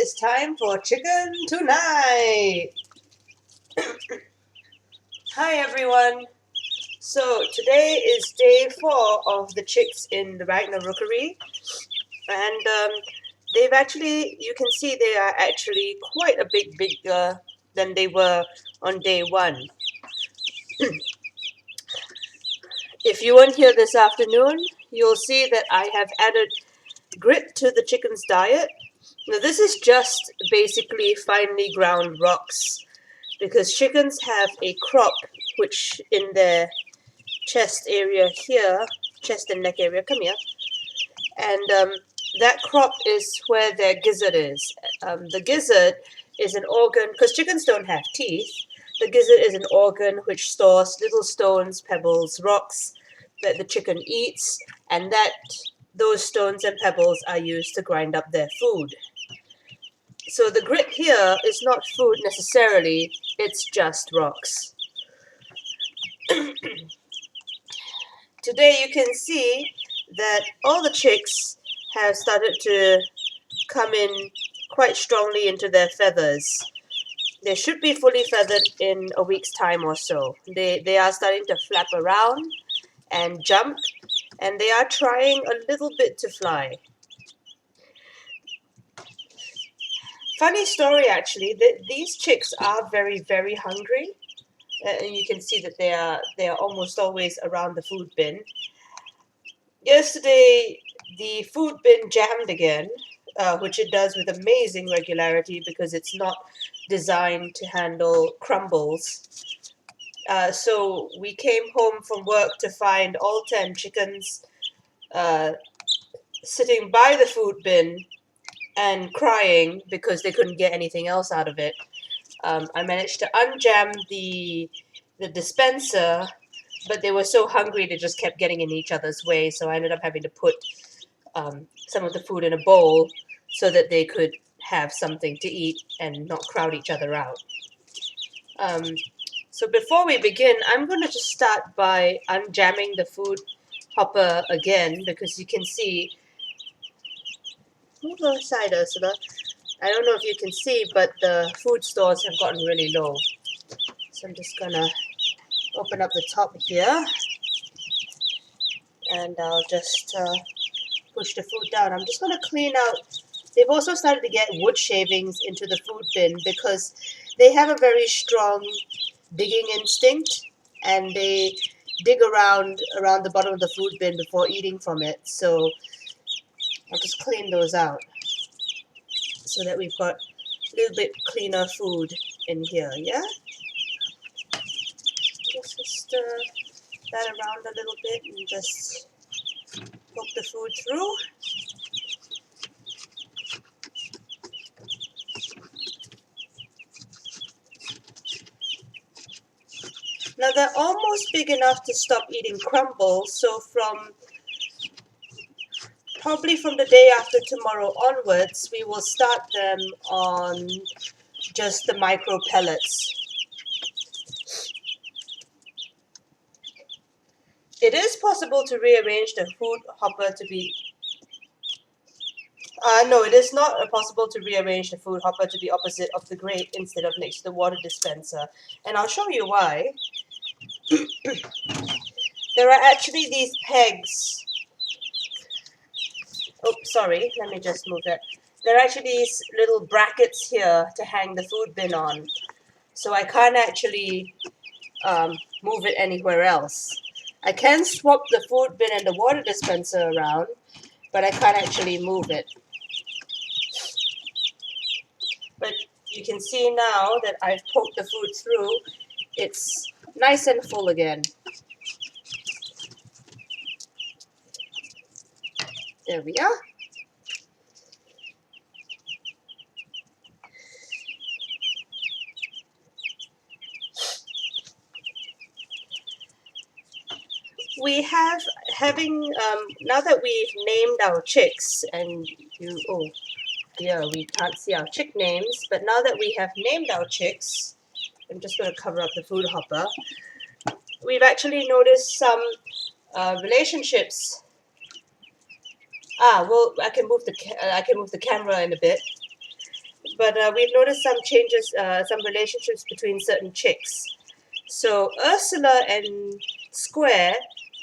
is time for chicken tonight. Hi everyone. So today is day 4 of the chicks in the Ragnar Rookery, and they've actually, you can see they are actually quite a bit bigger than they were on day 1. If you weren't here this afternoon, you'll see that I have added grit to the chicken's diet. Now this is just basically finely ground rocks, because chickens have a crop which in their chest area here, chest and neck area, come here, and that crop is where their gizzard is. The gizzard is an organ, because chickens don't have teeth. The gizzard is an organ which stores little stones, pebbles, rocks that the chicken eats, and those stones and pebbles are used to grind up their food. So the grit here is not food necessarily, it's just rocks. Today you can see that all the chicks have started to come in quite strongly into their feathers. They should be fully feathered in a week's time or so. They are starting to flap around and jump, and they are trying a little bit to fly. Funny story actually, these chicks are very, very hungry. And you can see that they are almost always around the food bin. Yesterday, the food bin jammed again, which it does with amazing regularity because it's not designed to handle crumbles. So we came home from work to find all 10 chickens sitting by the food bin and crying because they couldn't get anything else out of it. I managed to unjam the dispenser, but they were so hungry they just kept getting in each other's way, so I ended up having to put some of the food in a bowl so that they could have something to eat and not crowd each other out. So before we begin, I'm going to just start by unjamming the food hopper again, because you can see, move aside, Ursula. I don't know if you can see, but the food stores have gotten really low. So I'm just going to open up the top here, and I'll just push the food down. I'm just going to clean out. They've also started to get wood shavings into the food bin because they have a very strong digging instinct, and they dig around the bottom of the food bin before eating from it. So I'll just clean those out so that we've got a little bit cleaner food in here, yeah? Just stir that around a little bit and just poke the food through. Now they're almost big enough to stop eating crumbles, so probably from the day after tomorrow onwards, we will start them on just the micro pellets. It is possible to rearrange the food hopper to be... no, it is not possible to rearrange the food hopper to be opposite of the grate instead of next to the water dispenser. And I'll show you why. There are actually these pegs. Oh, sorry, let me just move that. There are actually these little brackets here to hang the food bin on. So I can't actually move it anywhere else. I can swap the food bin and the water dispenser around, but I can't actually move it. But you can see now that I've poked the food through, it's nice and full again. There we are. We have now that we've named our chicks, and we can't see our chick names, but now that we have named our chicks, I'm just going to cover up the food hopper. We've actually noticed some relationships. Well, I can move the camera in a bit. but we've noticed some changes, some relationships between certain chicks. So Ursula and Square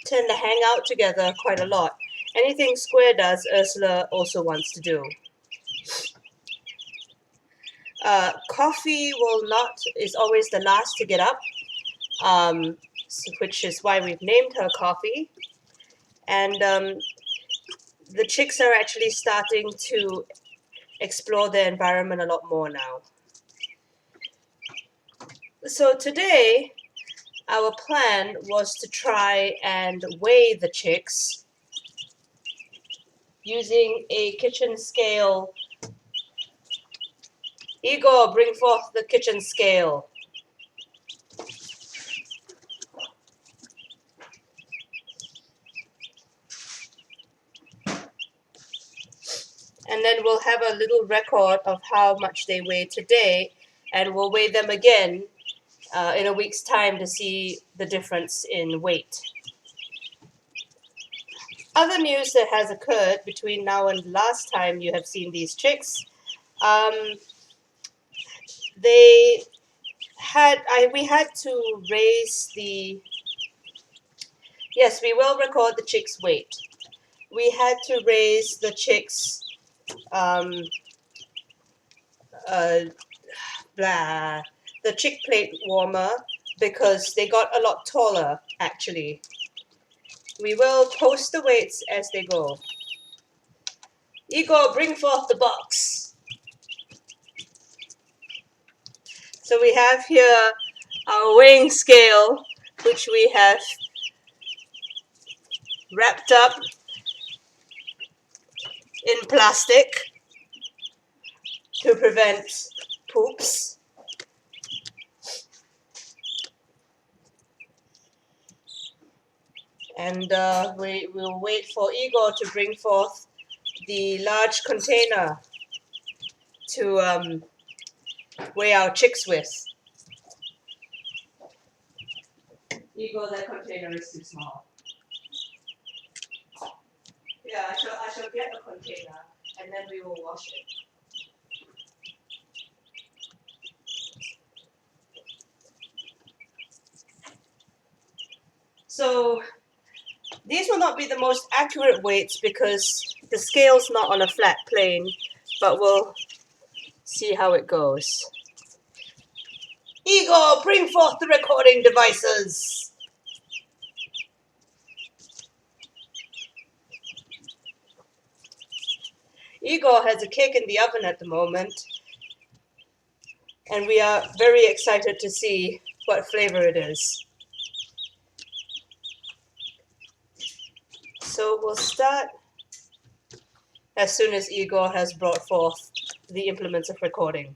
tend to hang out together quite a lot. Anything Square does, Ursula also wants to do. Coffee is always the last to get up, which is why we've named her Coffee. And the chicks are actually starting to explore their environment a lot more now. So today, our plan was to try and weigh the chicks using a kitchen scale. Igor, bring forth the kitchen scale. And then we'll have a little record of how much they weigh today, and we'll weigh them again in a week's time to see the difference in weight. Other news that has occurred between now and last time you have seen these chicks, we had to raise the, yes, we will record the chicks' weight. We had to raise the chicks, the chick plate warmer, because they got a lot taller, actually. We will post the weights as they go. Igor, bring forth the box. So we have here our weighing scale, which we have wrapped up in plastic to prevent poops. And we will wait for Igor to bring forth the large container to weigh our chicks with. Igor, that container is too small. Yeah, I shall get a container and then we will wash it. So these will not be the most accurate weights because the scale's not on a flat plane, but we'll see how it goes. Igor, bring forth the recording devices. Igor has a cake in the oven at the moment, and we are very excited to see what flavor it is. So we'll start as soon as Igor has brought forth the implements of recording.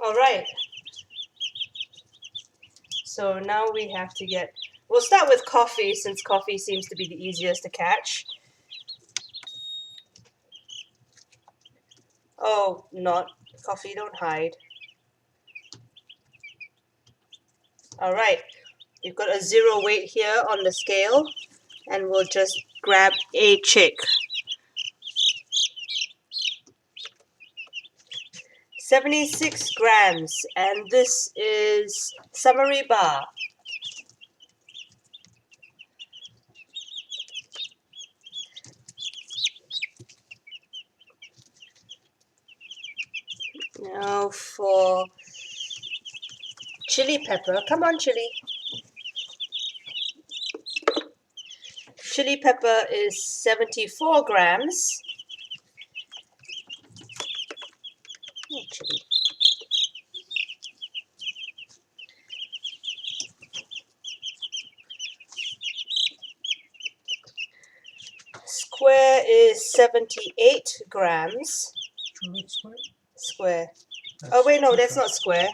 All right. So now we have to we'll start with Coffee, since Coffee seems to be the easiest to catch. Oh, not Coffee, don't hide. All right, you've got a 0 weight here on the scale, and we'll just grab a chick. 76 grams, and this is summary bar. Now for chili pepper. Come on, chili. Chili pepper is 74 grams. Oh, chili. Square is 78 grams. Square. Oh wait, no, that's not square.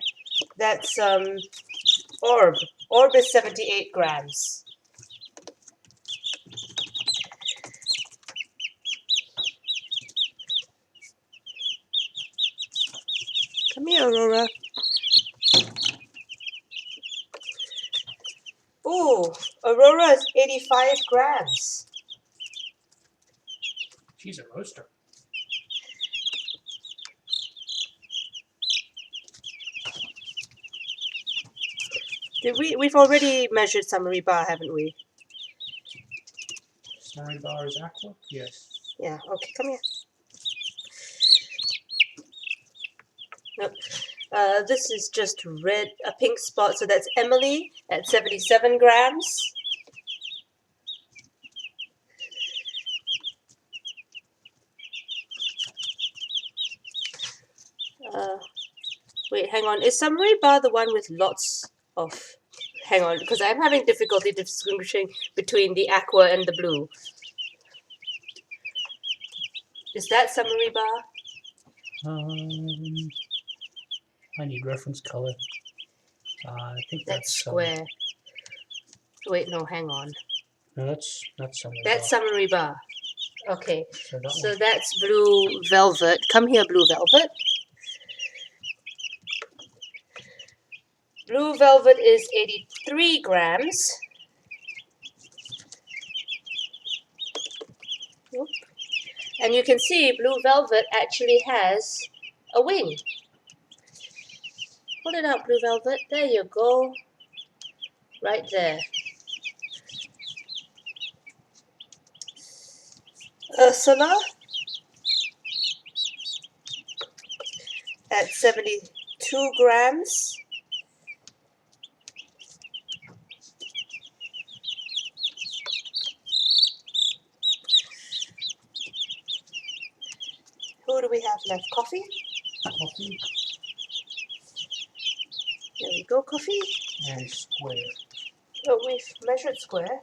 That's orb. Orb is 78 grams. here, Aurora. Ooh, Aurora is 85 grams. She's a roaster. We've already measured summary bar, haven't we? Summary bar is aqua? Yes. Yeah, okay, come here. Nope. This is just red, a pink spot, so that's Emily at 77 grams. Wait, hang on. Is summary bar the one with lots of... Hang on, because I'm having difficulty distinguishing between the aqua and the blue. Is that summary bar? I need reference color. I think That's square. Wait, no, hang on. No, that's summary That's bar. summary bar. Okay, So that's blue velvet. Come here, blue velvet. Blue velvet is 83 grams. Oop. And you can see blue velvet actually has a wing. Hold it out, blue velvet. There you go. Right there. Ursula at 72 grams. Who do we have left? Coffee? Coffee. There we go, coffee. And square. Oh, we've measured square.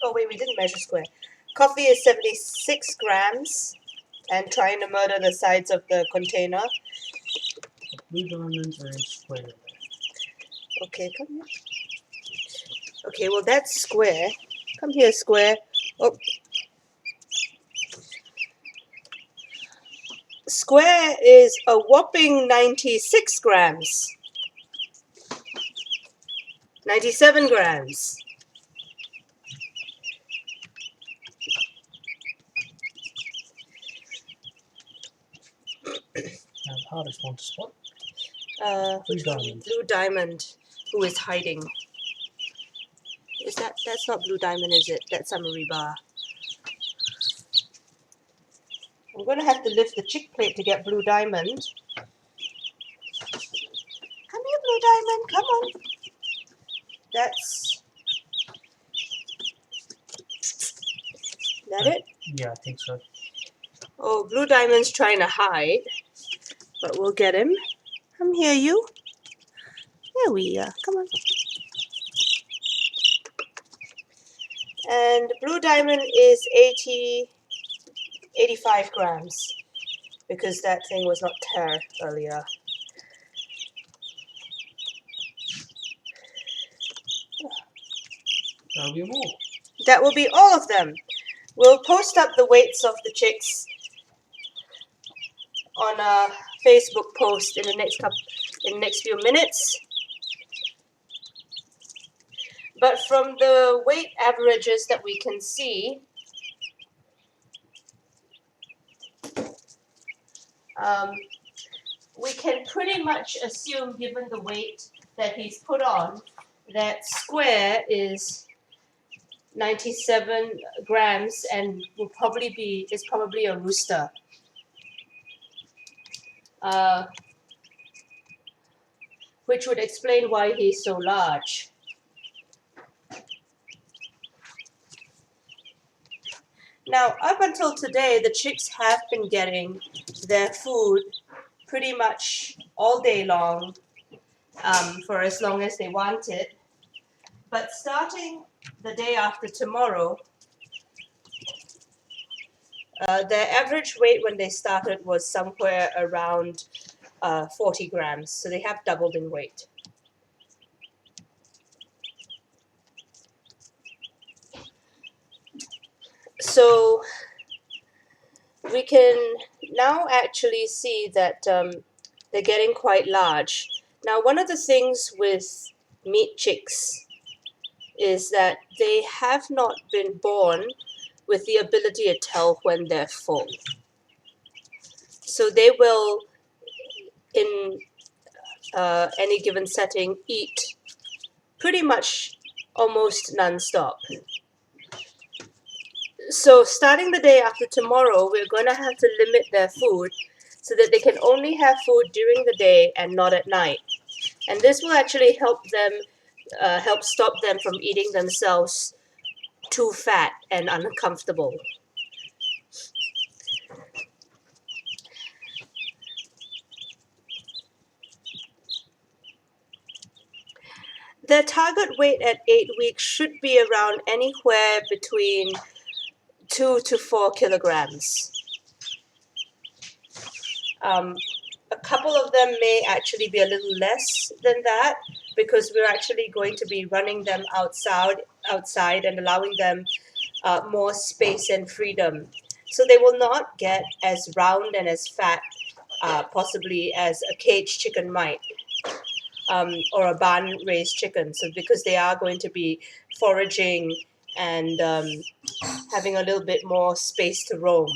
Oh, wait, we didn't measure square. Coffee is 76 grams and trying to murder the sides of the container. Blue diamonds are in square there. Okay, come here. Okay, well, that's square. Come here, square. Oh. Square is a whopping 96 grams. 97 grams. Now the hardest one to spot. Blue diamond. Blue diamond, who is hiding. Is that's not blue diamond, is it? That's summary bar. I'm going to have to lift the chick plate to get blue diamond. Come here, blue diamond. Come on. That's... That it? Yeah, I think so. Oh, blue diamond's trying to hide. But we'll get him. Come here, you. There we are. Come on. And blue diamond is 85 grams. Because that thing was not tear earlier. That'll be more. That will be all of them. We'll post up the weights of the chicks on a Facebook post in the next few minutes. But from the weight averages that we can see, we can pretty much assume, given the weight that he's put on, that square is 97 grams and is probably a rooster. Which would explain why he's so large. Now, up until today, the chicks have been getting their food pretty much all day long, for as long as they wanted. But starting the day after tomorrow, their average weight when they started was somewhere around 40 grams. So they have doubled in weight. So we can now actually see that They're getting quite large. Now, one of the things with meat chicks is that they have not been born with the ability to tell when they're full. So they will, in any given setting, eat pretty much almost non-stop. So starting the day after tomorrow, we're going to have to limit their food so that they can only have food during the day and not at night. And this will actually help stop them from eating themselves too fat and uncomfortable. Their target weight at 8 weeks should be around anywhere between 2 to 4 kilograms. A couple of them may actually be a little less than that because we're actually going to be running them outside and allowing them more space and freedom. So they will not get as round and as fat, possibly as a caged chicken might, or a barn-raised chicken. So because they are going to be foraging and having a little bit more space to roam.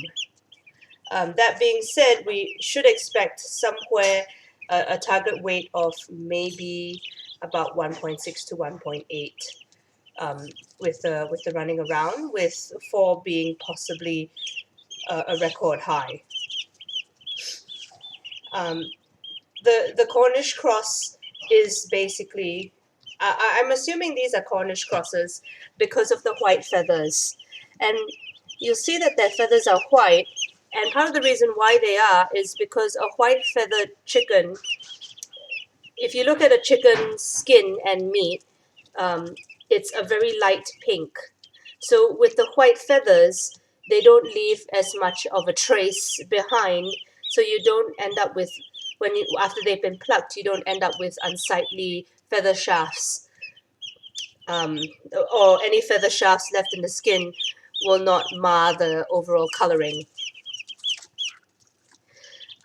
That being said, we should expect somewhere a target weight of maybe about 1.6 to 1.8 with the running around, with 4 being possibly a record high. The Cornish Cross is basically, I'm assuming these are Cornish Crosses because of the white feathers. And you'll see that their feathers are white, and part of the reason why they are is because a white feathered chicken, if you look at a chicken's skin and meat, it's a very light pink. So with the white feathers, they don't leave as much of a trace behind, so you don't end up with, after they've been plucked, you don't end up with unsightly feather shafts, or any feather shafts left in the skin will not mar the overall coloring.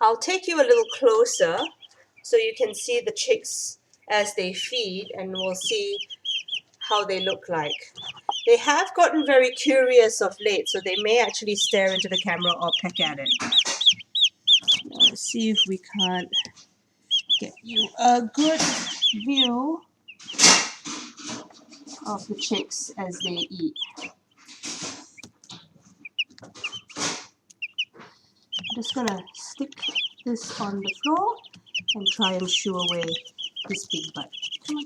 I'll take you a little closer so you can see the chicks as they feed, and we'll see how they look like. They have gotten very curious of late, so they may actually stare into the camera or peck at it. Let's see if we can't get you a good view of the chicks as they eat. I'm just gonna stick this on the floor and try and shoo away this big butt. Come on.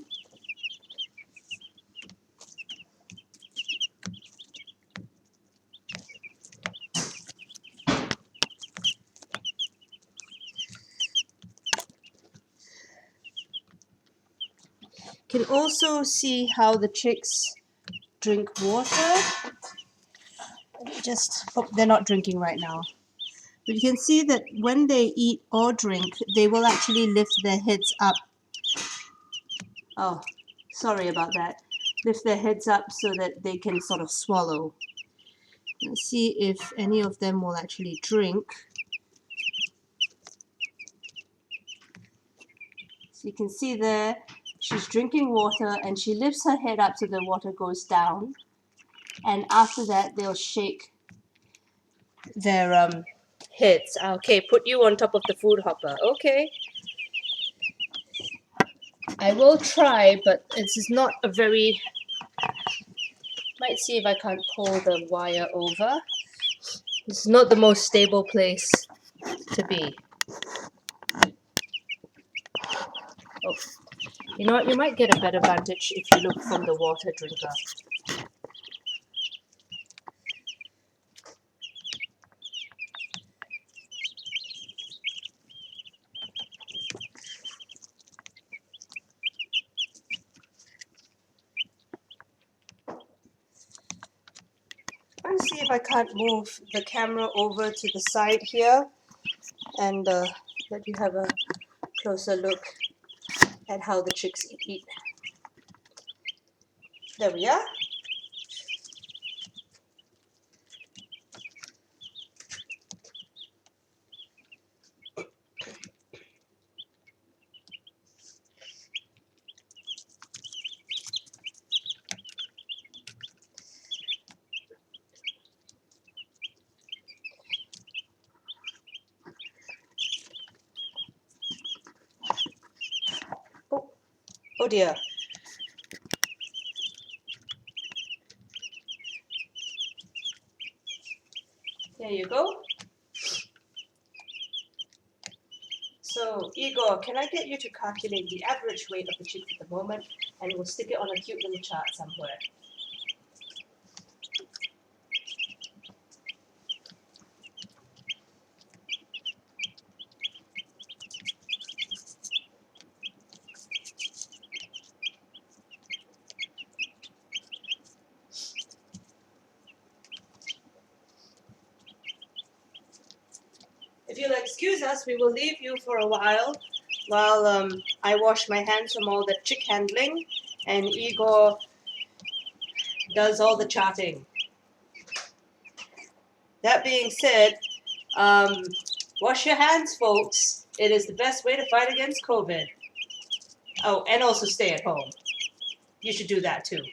Can also see how the chicks drink water. They're not drinking right now. But you can see that when they eat or drink, they will actually lift their heads up. Oh, sorry about that. Lift their heads up so that they can sort of swallow. Let's see if any of them will actually drink. So you can see there, she's drinking water and she lifts her head up so the water goes down. And after that, they'll shake their heads. Okay, put you on top of the food hopper. Okay. I will try, but this is not a very... Might see if I can't pull the wire over. This is not the most stable place to be. Oh, you know what? You might get a better vantage if you look from the water drinker. Let's see if I can't move the camera over to the side here and let you have a closer look at how the chicks eat. There we are. Oh dear. There you go. So, Igor, can I get you to calculate the average weight of the chicks at the moment, and we'll stick it on a cute little chart somewhere. If you'll excuse us, we will leave you for a while I wash my hands from all the chick handling, and Igor does all the charting. That being said, wash your hands, folks. It is the best way to fight against COVID. Oh, and also stay at home. You should do that too.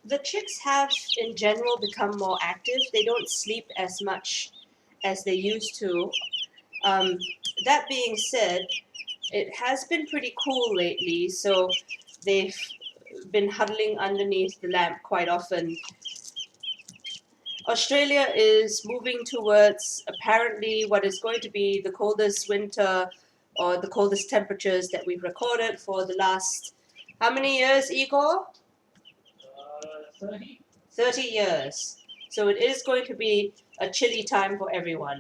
The chicks have, in general, become more active. They don't sleep as much as they used to. Um, that being said, it has been pretty cool lately, so they've been huddling underneath the lamp quite often. Australia is moving towards apparently what is going to be the coldest winter or the coldest temperatures that we've recorded for the last, how many years, Igor? 30. 30 years. So it is going to be a chilly time for everyone.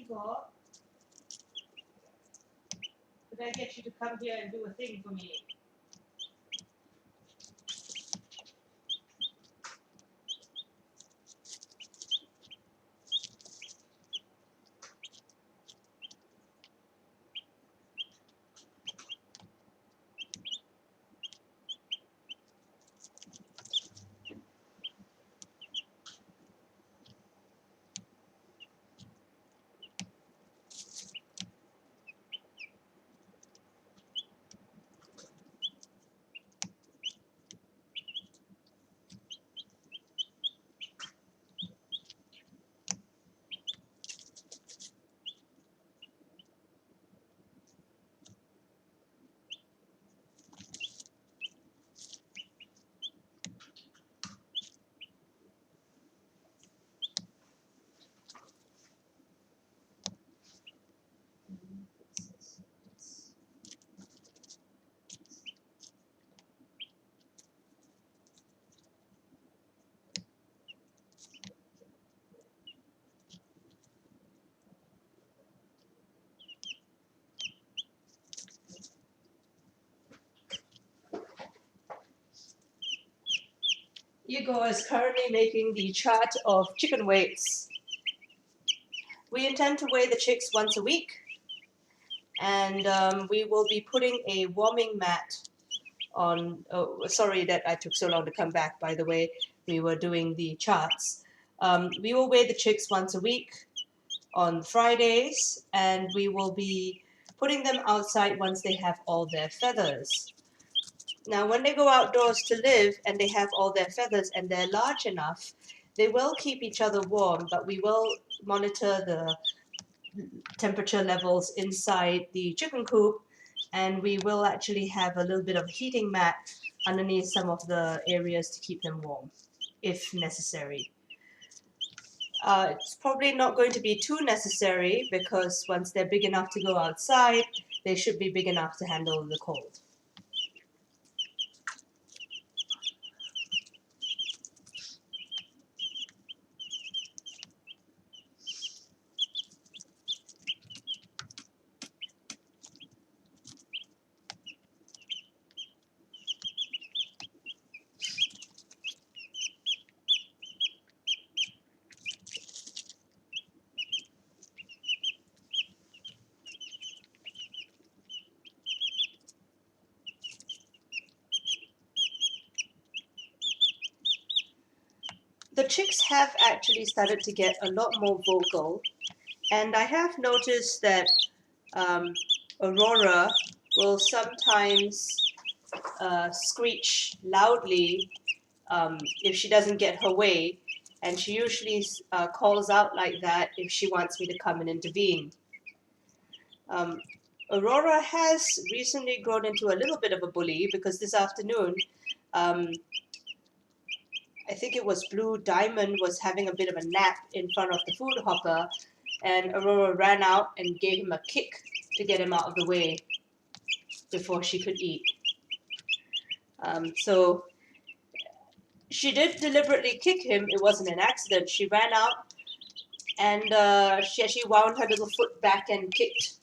Igor, could I get you to come here and do a thing for me? Igor is currently making the chart of chicken weights. We intend to weigh the chicks once a week, and we will be putting a warming mat on. Oh, sorry that I took so long to come back, by the way. We were doing the charts. We will weigh the chicks once a week on Fridays, and we will be putting them outside once they have all their feathers. Now, when they go outdoors to live and they have all their feathers and they're large enough, they will keep each other warm, but we will monitor the temperature levels inside the chicken coop, and we will actually have a little bit of heating mat underneath some of the areas to keep them warm, if necessary. It's probably not going to be too necessary because once they're big enough to go outside, they should be big enough to handle the cold. The chicks have actually started to get a lot more vocal, and I have noticed that Aurora will sometimes screech loudly if she doesn't get her way, and she usually calls out like that if she wants me to come and intervene. Um, Aurora has recently grown into a little bit of a bully because this afternoon, um, I think it was Blue Diamond was having a bit of a nap in front of the food hopper, and Aurora ran out and gave him a kick to get him out of the way before she could eat. So she did deliberately kick him. It wasn't an accident. She ran out and she wound her little foot back and kicked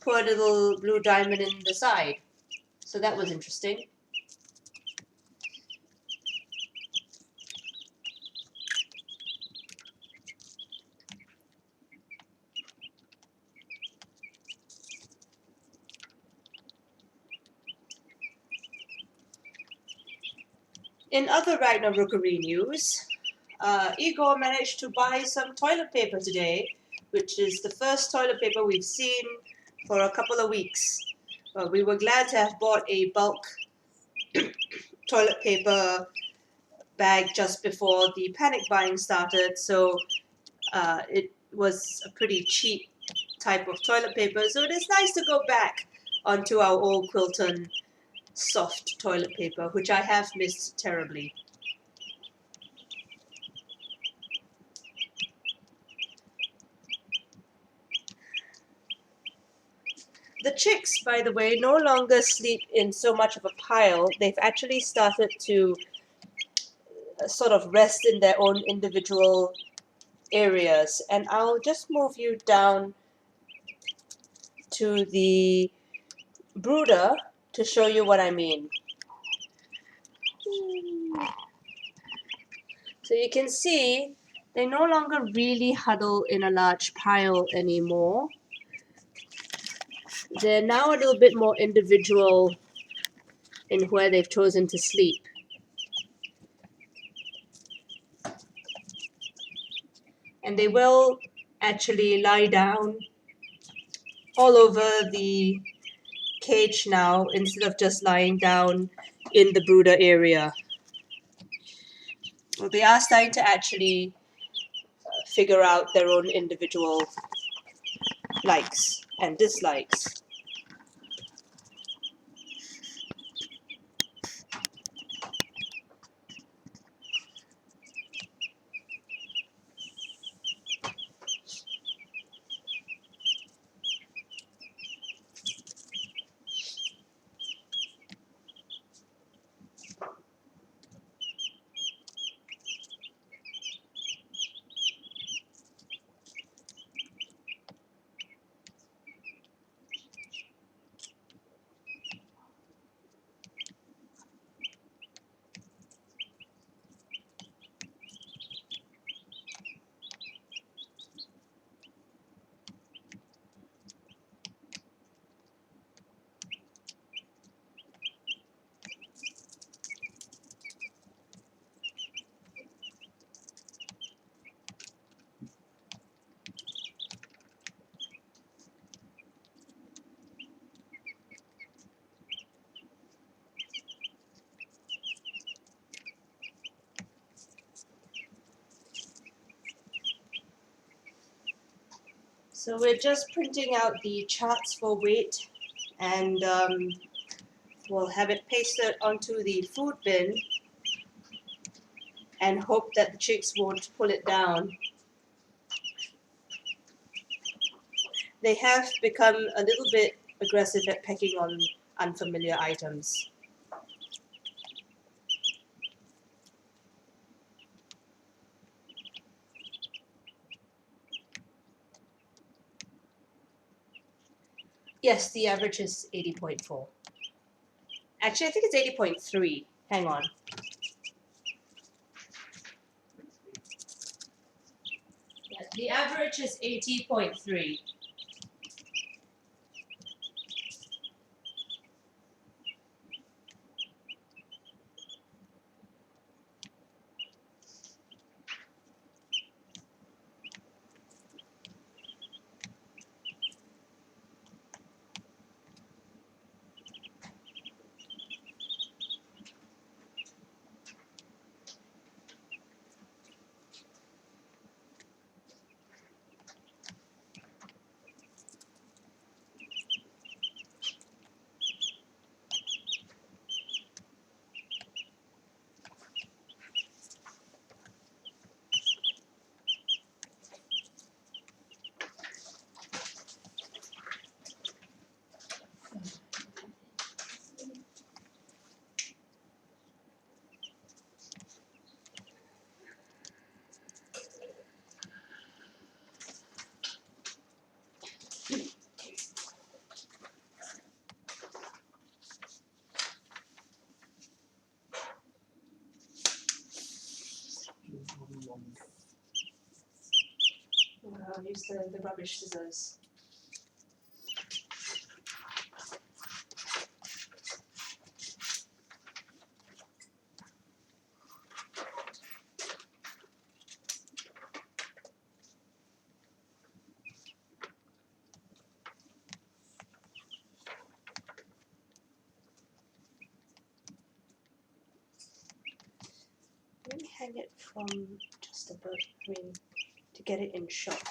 poor little Blue Diamond in the side. So that was interesting. In other Ragnarookery news, Igor managed to buy some toilet paper today, which is the first toilet paper we've seen for a couple of weeks. We were glad to have bought a bulk toilet paper bag just before the panic buying started, so it was a pretty cheap type of toilet paper. So it is nice to go back onto our old Quilton soft toilet paper, which I have missed terribly. The chicks, by the way, no longer sleep in so much of a pile. They've actually started to sort of rest in their own individual areas. And I'll just move you down to the brooder to show you what I mean. So you can see they no longer really huddle in a large pile anymore. They're now a little bit more individual in where they've chosen to sleep. And they will actually lie down all over the cage now instead of just lying down in the brooder area. Well, they are starting to actually figure out their own individual likes and dislikes. So we're just printing out the charts for weight, and we'll have it pasted onto the food bin and hope that the chicks won't pull it down. They have become a little bit aggressive at pecking on unfamiliar items. Yes, the average is 80.4. Actually, I think it's 80.3. Hang on. Yeah, the average is 80.3. I'll use the rubbish scissors. Let me hang it from just above, to get it in shot.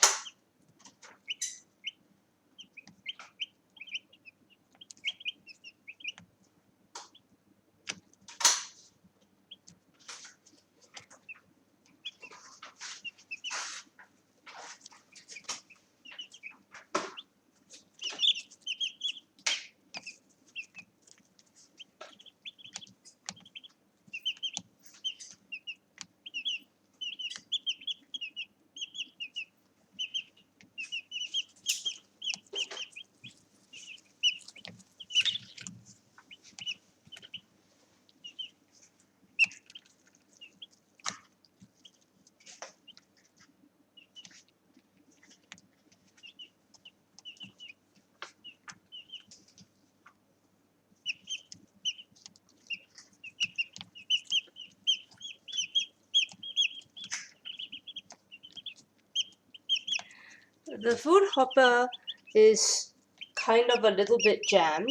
The food hopper is kind of a little bit jammed.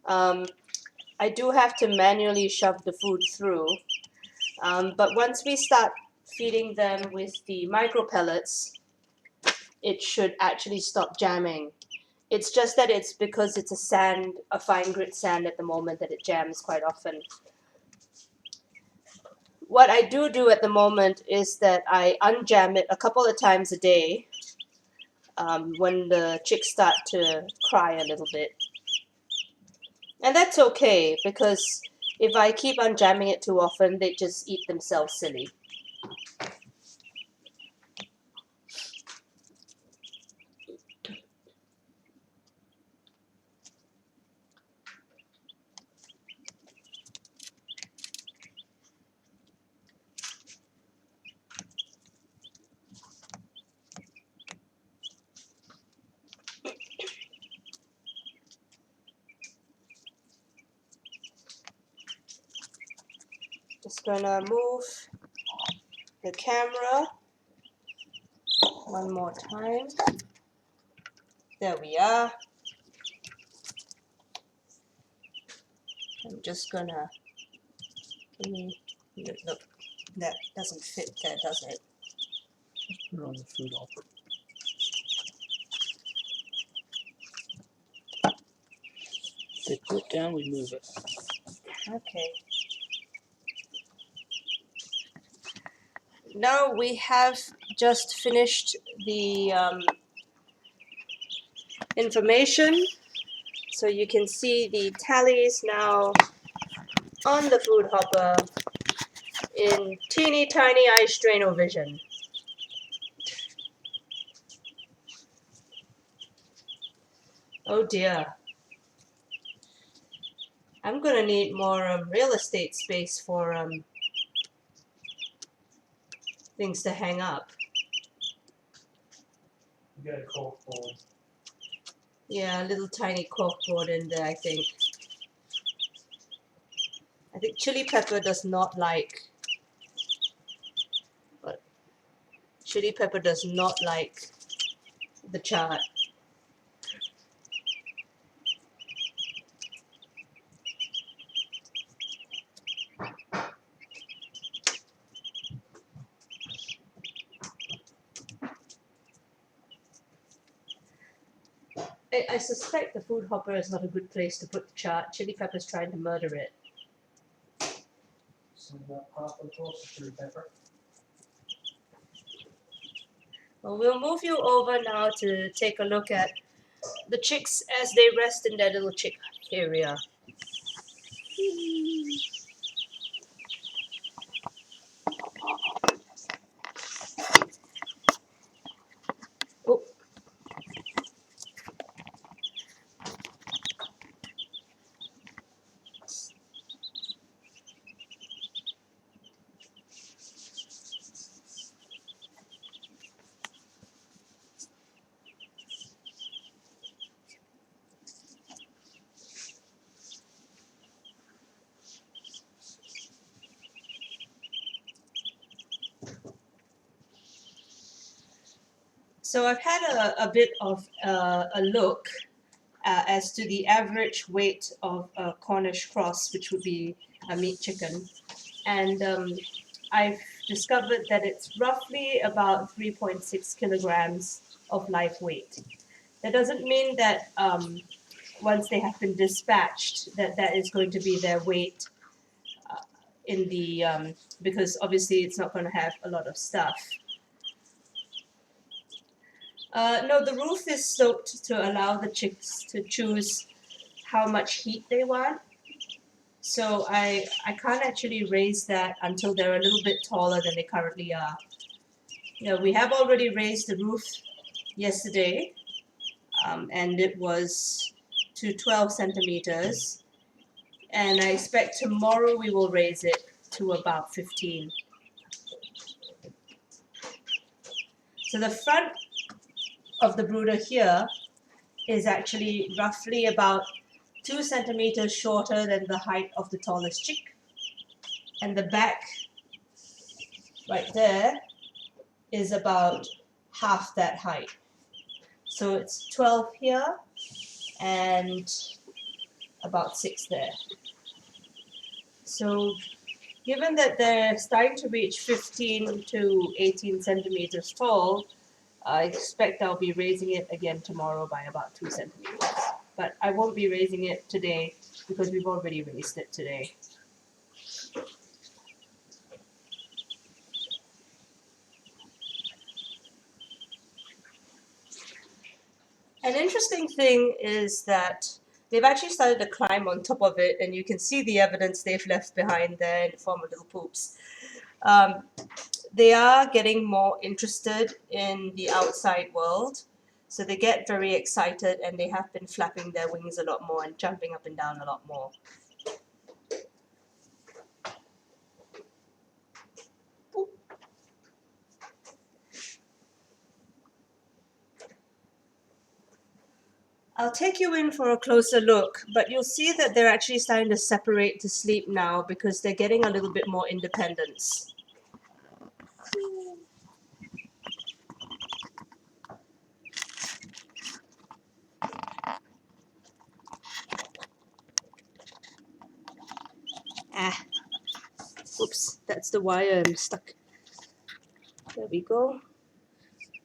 I do have to manually shove the food through, but once we start feeding them with the micro pellets, it should actually stop jamming. It's just that it's because it's a fine grit sand at the moment, that it jams quite often. What I do at the moment is that I unjam it a couple of times a day when the chicks start to cry a little bit. And that's okay, because if I keep unjamming it too often, they just eat themselves silly. Just gonna move the camera one more time. There we are. I'm just gonna, look, that doesn't fit there, does it? Put it on the food hopper. If they put it down, we move it. Okay. Now we have just finished the information, so you can see the tallies now on the food hopper in teeny tiny eye strainer vision. Oh dear. I'm gonna need more real estate space for things to hang up. You got a cork board. Yeah, a little tiny cork board in there, I think. I think Chili Pepper does not like... But Chili Pepper does not like the chart. I suspect the food hopper is not a good place to put the chart. Chili Pepper's trying to murder it. Some of that pop and toast chili pepper. Well, we'll move you over now to take a look at the chicks as they rest in their little chick area. Oh. So I've had a bit of a look as to the average weight of a Cornish Cross, which would be a meat chicken. And I've discovered that it's roughly about 3.6 kilograms of live weight. That doesn't mean that once they have been dispatched, that is going to be their weight in the, because obviously it's not going to have a lot of stuff. No, the roof is sloped to allow the chicks to choose how much heat they want. So I can't actually raise that until they're a little bit taller than they currently are. You know, we have already raised the roof yesterday, and it was to 12 centimeters. And I expect tomorrow we will raise it to about 15. So the front of the brooder here is actually roughly about 2 centimeters shorter than the height of the tallest chick. And the back, right there, is about half that height. So it's 12 here and about 6 there. So given that they're starting to reach 15 to 18 centimeters tall, I expect I'll be raising it again tomorrow by about 2 centimeters. But I won't be raising it today because we've already raised it today. An interesting thing is that they've actually started to climb on top of it, and you can see the evidence they've left behind there in the form of little poops. They are getting more interested in the outside world, so they get very excited and they have been flapping their wings a lot more and jumping up and down a lot more. I'll take you in for a closer look, but you'll see that they're actually starting to separate to sleep now because they're getting a little bit more independence. Ah, oops, that's the wire I'm stuck. There we go.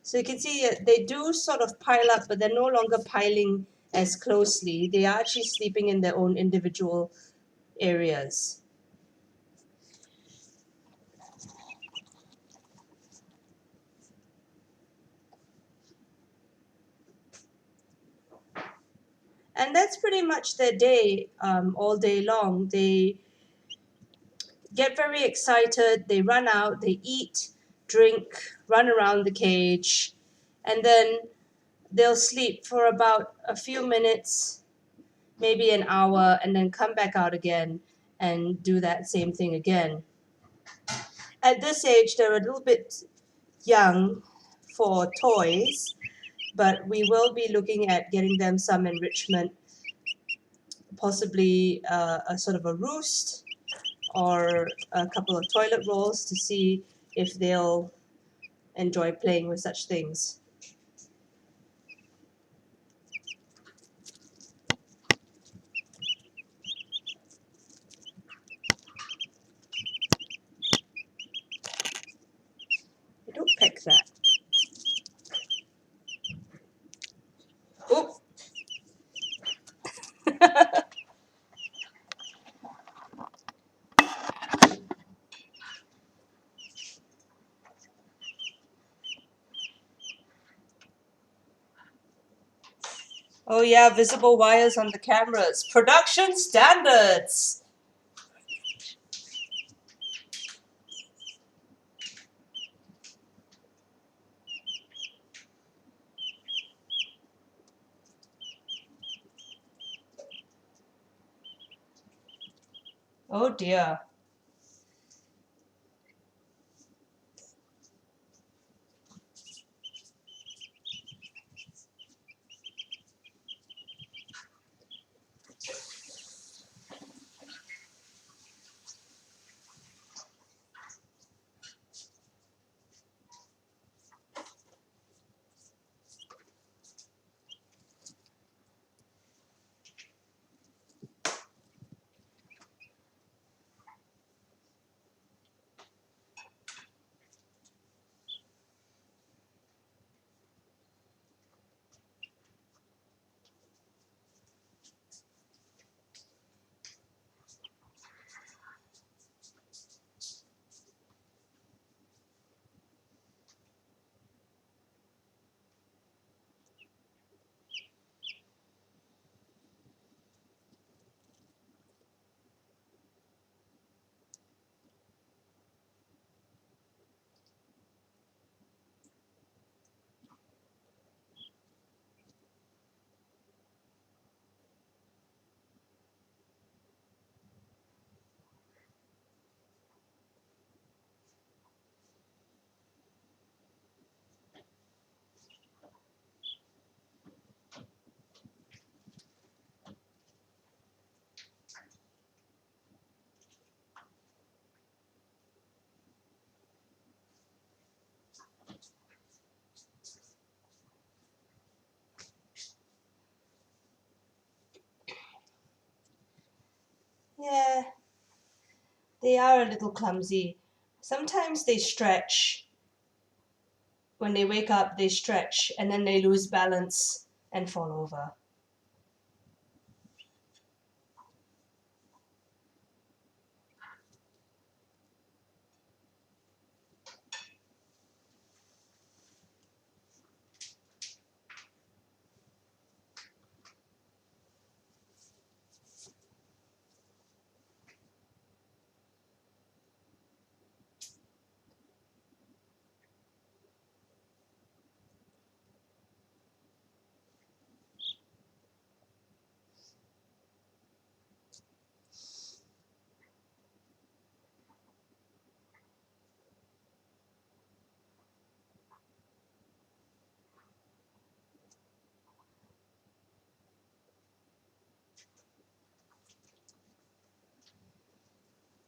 So you can see they do sort of pile up, but they're no longer piling as closely. They are actually sleeping in their own individual areas. And that's pretty much their day, all day long. They get very excited, they run out, they eat, drink, run around the cage, and then they'll sleep for about a few minutes, maybe an hour, and then come back out again and do that same thing again. At this age, they're a little bit young for toys, but we will be looking at getting them some enrichment, possibly a sort of a roost or a couple of toilet rolls to see if they'll enjoy playing with such things. I don't peck that. Oh! Oh yeah, visible wires on the cameras. Production standards! Oh dear. They are a little clumsy. Sometimes they stretch. When they wake up, they stretch and then they lose balance and fall over.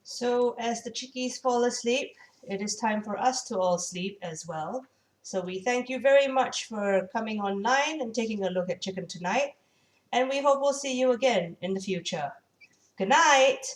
So as the chickies fall asleep, it is time for us to all sleep as well. So we thank you very much for coming online and taking a look at Chicken Tonight, and we hope we'll see you again in the future. Good night!